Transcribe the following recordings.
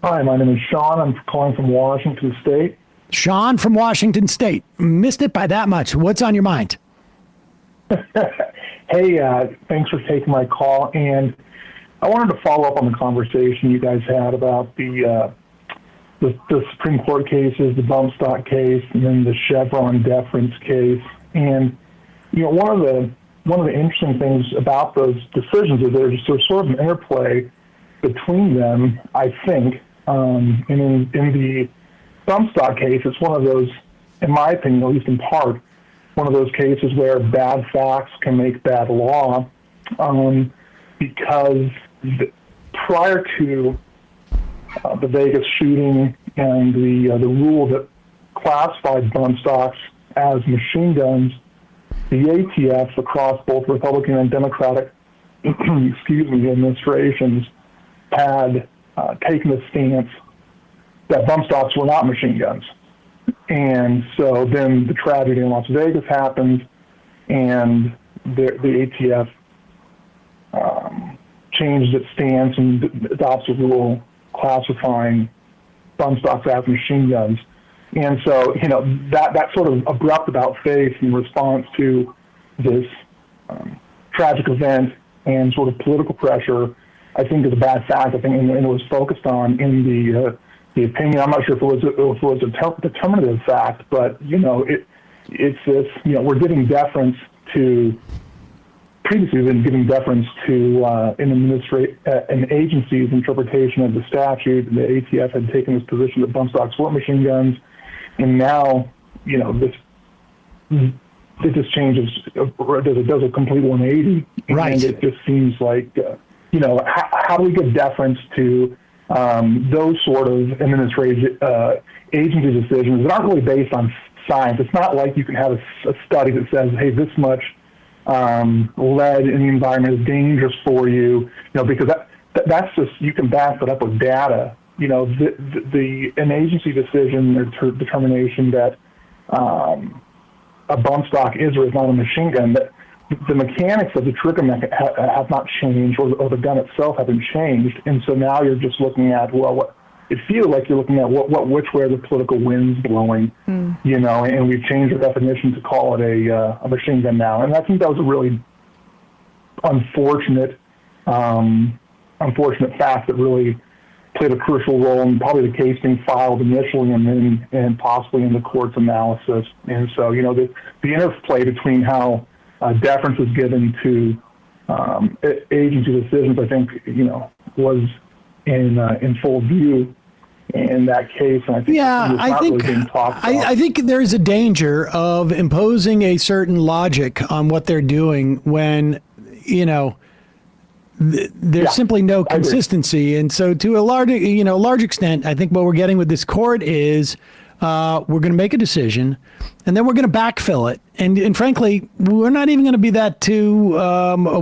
Hi, my name is Sean. I'm calling from Washington State. Sean from Washington State. Missed it by that much. What's on your mind? Hey, thanks for taking my call. And I wanted to follow up on the conversation you guys had about the Supreme Court cases, the bump stock case, and then the Chevron deference case. And one of the interesting things about those decisions is there's sort of an interplay between them, I think. And in the bump stock case, it's one of those, in my opinion, at least in part, one of those cases where bad facts can make bad law, because prior to the Vegas shooting and the rule that classified bump stocks as machine guns, the ATF across both Republican and Democratic administrations had taken the stance that bump stocks were not machine guns. And so then the tragedy in Las Vegas happened, and the ATF changed its stance and adopts a rule classifying bump stocks as machine guns. And so, that sort of abrupt about face in response to this tragic event and sort of political pressure, I think is a bad fact. I think and it was focused on in the opinion. I'm not sure if it was a determinative fact, but it's this. We're giving deference to. Previously, we've been giving deference to an agency's interpretation of the statute. The ATF had taken this position that bump stocks weren't machine guns, and now this changes. It does a complete 180, right? And it just seems like how do we give deference to those sort of agency decisions that aren't really based on science? It's not like you can have a study that says, hey, this much lead in the environment is dangerous for you, because that's just, you can back it up with data. An agency decision or determination that a bump stock is or is not a machine gun, that the mechanics of the trigger have not changed, or the gun itself haven't changed, and so now you're just looking at it feels like you're looking at which way the political wind's blowing, and we've changed the definition to call it a machine gun now, and I think that was a really unfortunate fact that really played a crucial role in probably the case being filed initially and possibly in the court's analysis. And so the interplay between how deference is given to agency decisions, I think, was in full view in that case. And I think I think there's a danger of imposing a certain logic on what they're doing when, there's simply no consistency. And so to a large extent, I think what we're getting with this court is we're going to make a decision, and then we're going to backfill it. And frankly, we're not even going to be that too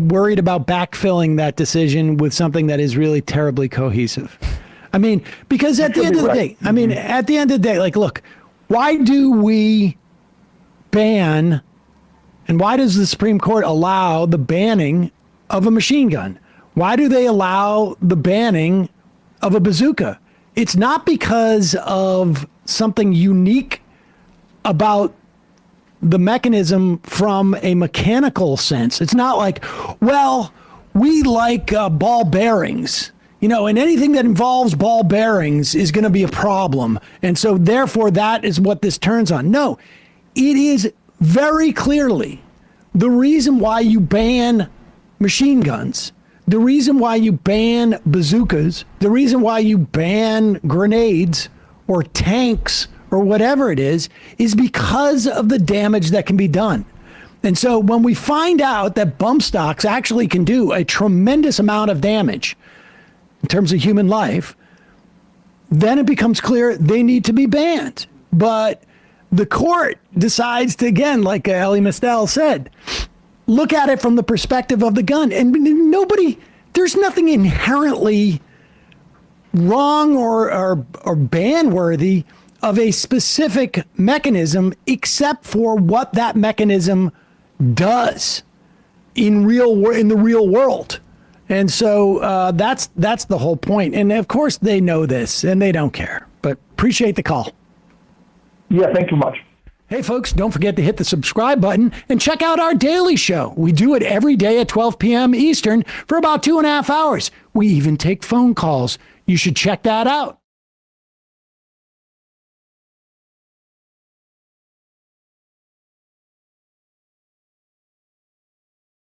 worried about backfilling that decision with something that is really terribly cohesive. I mean, because at the end of the day, like, look, why do we ban, and why does the Supreme Court allow the banning of a machine gun? Why do they allow the banning of a bazooka? It's not because of something unique about the mechanism from a mechanical sense. It's not like, well, we like ball bearings, and anything that involves ball bearings is going to be a problem. And so therefore that is what this turns on. No, it is very clearly the reason why you ban machine guns, the reason why you ban bazookas, the reason why you ban grenades or tanks or whatever it is because of the damage that can be done. And so when we find out that bump stocks actually can do a tremendous amount of damage in terms of human life, then it becomes clear they need to be banned. But the court decides to, again, like Elie Mystal said, look at it from the perspective of the gun. And there's nothing inherently wrong or ban-worthy of a specific mechanism except for what that mechanism does in the real world. And so that's the whole point. And of course they know this and they don't care, but appreciate the call. Yeah, thank you much. Hey, folks, don't forget to hit the subscribe button and check out our daily show. We do it every day at 12 p.m. Eastern for about 2.5 hours. We even take phone calls. You should check that out.